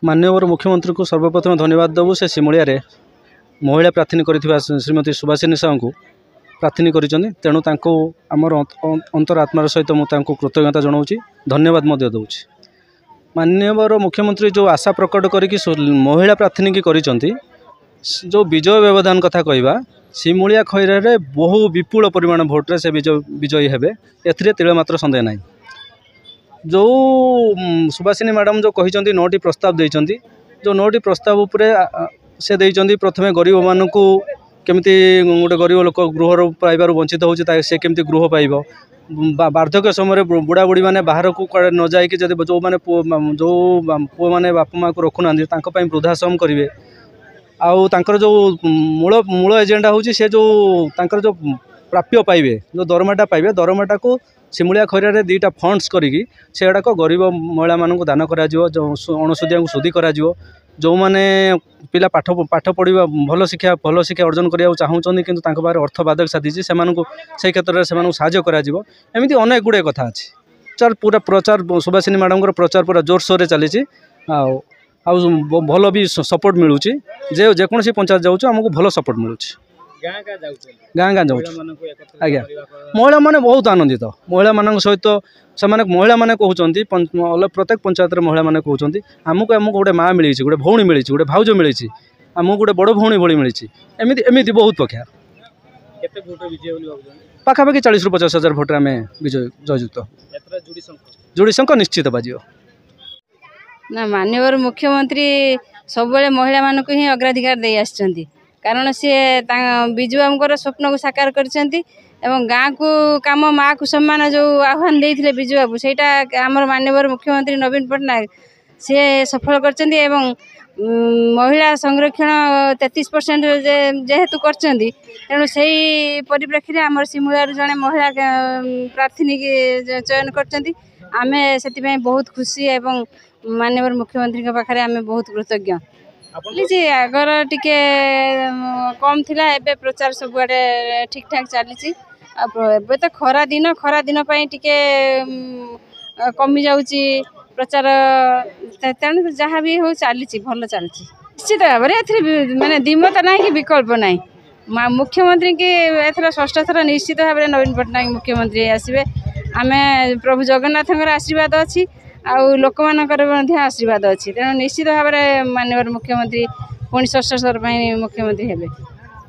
माननीय मुख्यमंत्री को सर्वप्रथम धन्यवाद देवु से सिमुलिया रे महिला प्रार्थनी कर श्रीमती सुभाषिनी साहू को प्रार्थनी कर तेणु आमर अंतरात्मार सहित मुझे कृतज्ञता जनाऊँ धन्यवाद दूँ। माननीय मुख्यमंत्री जो आशा प्रकट करके महिला प्रार्थनी की जो विजय व्यवधान कथा कहवा सिमुलिया खैरा बहु विपुल परिमाण भोट्रे से विजयी हेबे एथिरे तिलमात्र संदेह ना। जो सुभाषिनी मैडम जो कहते 9टी प्रस्ताव देइचंती जो 9टी प्रस्ताव उपरे से देइचंती प्रथमे गरीब मानक केमती गोटे गरीब लोक गृह पाइबार वंचित होची से केमती गृह पाइब वार्धक्य समय बुढ़ा बुढ़ी मैंने बाहर को न जाइए जो मैंने जो पुओ मैंने बापा माँ को रखुना वृद्धाश्रम करेंगे आउ तांकर जो मूल मूल एजेंडा होची से जो तांकर जो प्राप्य पाइबे जो दरमाटा पाइबे दरमाटा को सिमुलिया खैरा 2टा फंड्स करिकी सेडाक गरीब महिला मानक दान करा जो अणसुदिया को सुधी करा जो माने पिला पाठ पाठ पढ़ा भल शिक्षा अर्जन करने चाहूँगी किंतु तांको बारे अर्थ बाधक साधी से क्षेत्र में साहाय्य करा एमती अनेक गुड़े कथा अच्छी पूरा प्रचार सुभाषिनी मैडम प्रचार पूरा जोरसोर चली भल भी सपोर्ट मिलूँ जेकोसी पंचायत जाऊँ आमको भल सपोर्ट मिलूँ गाँ गाँ जाऊँ आज्ञा महिला माने बहुत आनंदित महिला मान सहित से महिला मैंने कहते प्रत्येक पंचायत महिला मैंने कहते आमको आमको गोटे माँ मिली गोटे भौणी मिली गोटे भाउज मिली आमको गोटे बड़ भौणी भली मिली एमती एमती बहुत पक्षा पाखापाखि 40 ରୁ 50 हजार भोट्रे आम विजय जययुक्त जोड़ी संख्या निश्चित बाजी ना। माननीय मुख्यमंत्री सब महिला मानक ही अग्राधिकार दे आछंती कारण सी विजु आमकर स्वप्न को साकार करछंती एवं गाँ को काम माँ को सम्मान जो आह्वान देते विजु बाबू सेटा आमर माननीय मुख्यमंत्री नवीन पट्टनायक सी सफल करछंती एवं महिला संरक्षण 33% जेहेतु करछंती तेणु से परिप्रेक्षी आमर सिमुलिया जड़े महिला प्रार्थनी की चयन करछंती आमे से बहुत खुशी एवं माननीय मुख्यमंत्री पाखे आम बहुत कृतज्ञ जी। आगर टिके कम थिला एबे प्रचार सब आड़े ठीक ठाक चली एबे तो खरा दिन टिके कमी जाउची प्रचार तेणु जहाँ भी हो चली भल चली निश्चित भाव में माने दिमत ना कि विकल्प ना मुख्यमंत्री की एथर 6ठ थर निश्चित भाव में नवीन पट्टनायक मुख्यमंत्री आसवे आम प्रभु जगन्नाथ आशीर्वाद अच्छी आउ लोक मानकर आशीर्वाद अच्छी तेणु निश्चित भाव में माननीय मुख्यमंत्री पुणी 6ठ थर मुख्यमंत्री हेबे।